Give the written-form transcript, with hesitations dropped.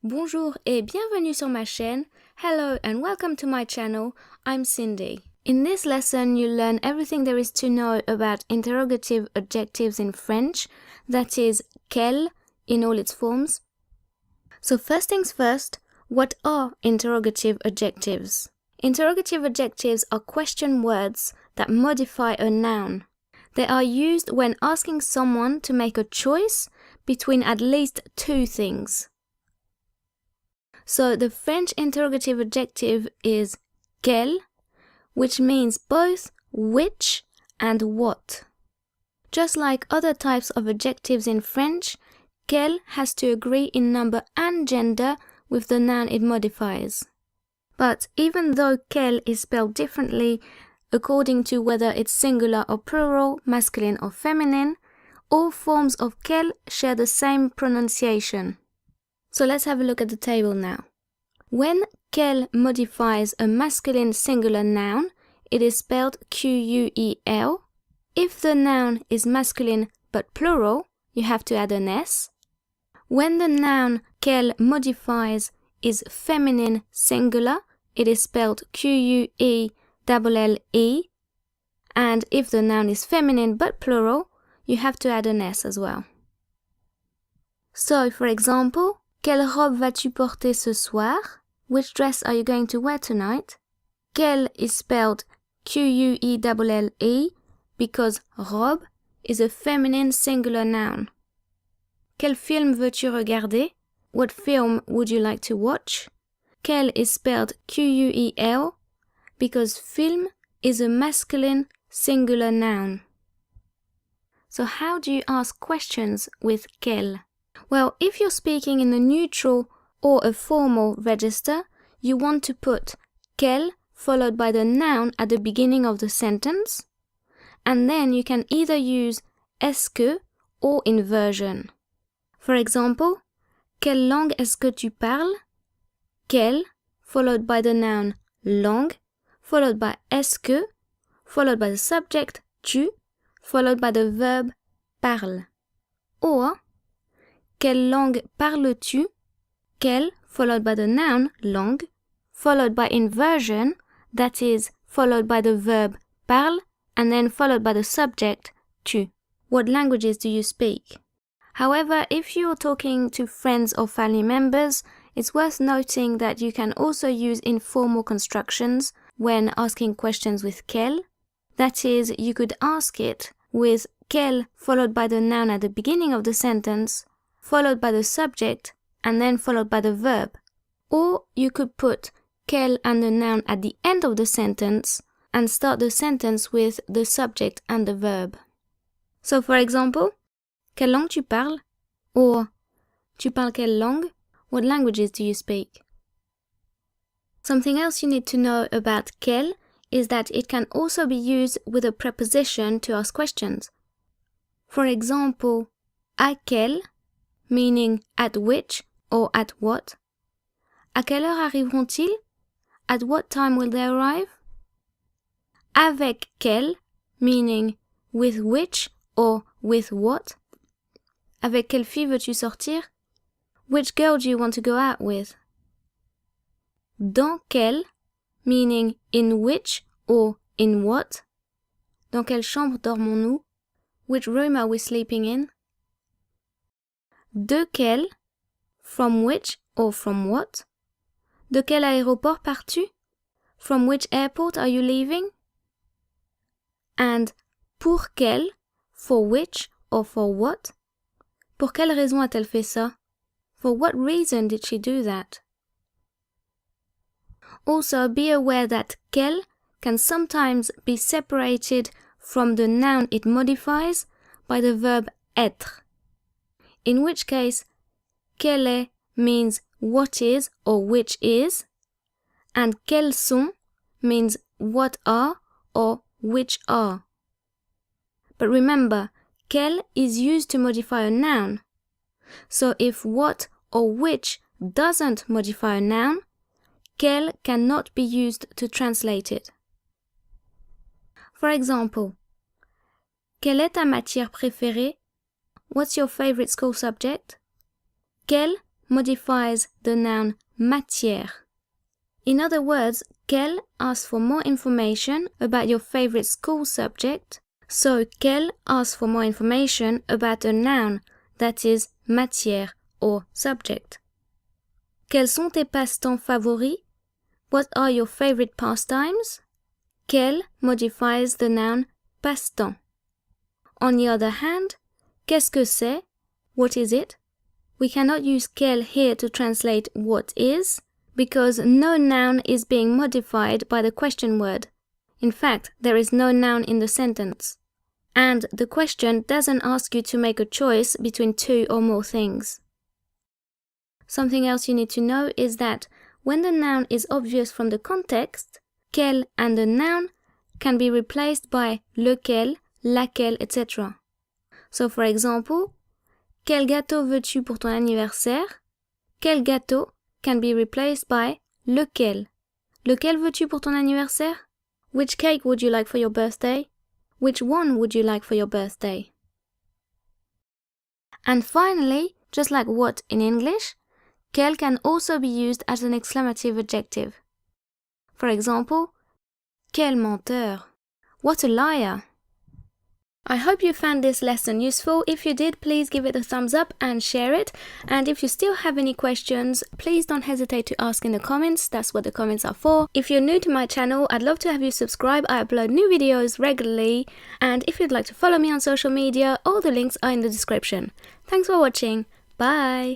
Bonjour et bienvenue sur ma chaîne. Hello and welcome to my channel. I'm Cindy. In this lesson, you'll learn everything there is to know about interrogative adjectives in French, that is, quel in all its forms. So first things first, what are interrogative adjectives? Interrogative adjectives are question words that modify a noun. They are used when asking someone to make a choice between at least two things. So the French interrogative adjective is quel, which means both which and what. Just like other types of adjectives in French, quel has to agree in number and gender with the noun it modifies. But even though quel is spelled differently according to whether it's singular or plural, masculine or feminine, all forms of quel share the same pronunciation. So let's have a look at the table now. When quel modifies a masculine singular noun, it is spelled Quel. If the noun is masculine but plural, you have to add an S. When the noun quel modifies is feminine singular, it is spelled Quelle. And if the noun is feminine but plural, you have to add an S as well. So, for example, quelle robe vas-tu porter ce soir? Which dress are you going to wear tonight? Quelle is spelled Quelle because robe is a feminine singular noun. Quel film veux-tu regarder? What film would you like to watch? Quel is spelled Quel because film is a masculine singular noun. So how do you ask questions with quel? Well, if you're speaking in a neutral or a formal register, you want to put quel followed by the noun at the beginning of the sentence, and then you can either use est-ce que or inversion. For example, quelle langue est-ce que tu parles? Quelle followed by the noun langue, followed by est-ce que, followed by the subject tu, followed by the verb parle. Or, quelle langue parles-tu? Quelle followed by the noun langue, followed by inversion, that is, followed by the verb parle, and then followed by the subject tu. What languages do you speak? However, if you're talking to friends or family members, it's worth noting that you can also use informal constructions when asking questions with quel. That is, you could ask it with quel followed by the noun at the beginning of the sentence, followed by the subject, and then followed by the verb. Or you could put quel and the noun at the end of the sentence and start the sentence with the subject and the verb. So for example, quelle langue tu parles? Or tu parles quelle langue? What languages do you speak? Something else you need to know about quel is that it can also be used with a preposition to ask questions. For example, à quel, meaning at which or at what. À quelle heure arriveront-ils? At what time will they arrive? Avec quel, meaning with which or with what. Avec quelle fille veux-tu sortir? Which girl do you want to go out with? Dans quel, meaning in which or in what. Dans quelle chambre dormons-nous? Which room are we sleeping in? De quel, from which or from what. De quel aéroport pars-tu? From which airport are you leaving? And pour quel, for which or for what. Pour quelle raison a-t-elle fait ça? For what reason did she do that? Also, be aware that quel can sometimes be separated from the noun it modifies by the verb être. In which case, quelle est means what is or which is, and quels sont means what are or which are. But remember, quel is used to modify a noun. So if what or which doesn't modify a noun, quel cannot be used to translate it. For example, quelle est ta matière préférée? What's your favorite school subject? Quel modifies the noun matière. In other words, quel asks for more information about your favorite school subject, so quel asks for more information about a noun, that is matière or subject. Quels sont tes passe-temps favoris? What are your favorite pastimes? Quel modifies the noun passe-temps. On the other hand, qu'est-ce que c'est? What is it? We cannot use quel here to translate what is, because no noun is being modified by the question word. In fact, there is no noun in the sentence. And the question doesn't ask you to make a choice between two or more things. Something else you need to know is that when the noun is obvious from the context, quel and the noun can be replaced by lequel, laquelle, etc. So for example, quel gâteau veux-tu pour ton anniversaire? Quel gâteau can be replaced by lequel. Lequel veux-tu pour ton anniversaire? Which cake would you like for your birthday? Which one would you like for your birthday? And finally, just like what in English, quel can also be used as an exclamative adjective. For example, quel menteur! What a liar! I hope you found this lesson useful. If you did, please give it a thumbs up and share it. And if you still have any questions, please don't hesitate to ask in the comments. That's what the comments are for. If you're new to my channel, I'd love to have you subscribe. I upload new videos regularly. And if you'd like to follow me on social media, all the links are in the description. Thanks for watching. Bye!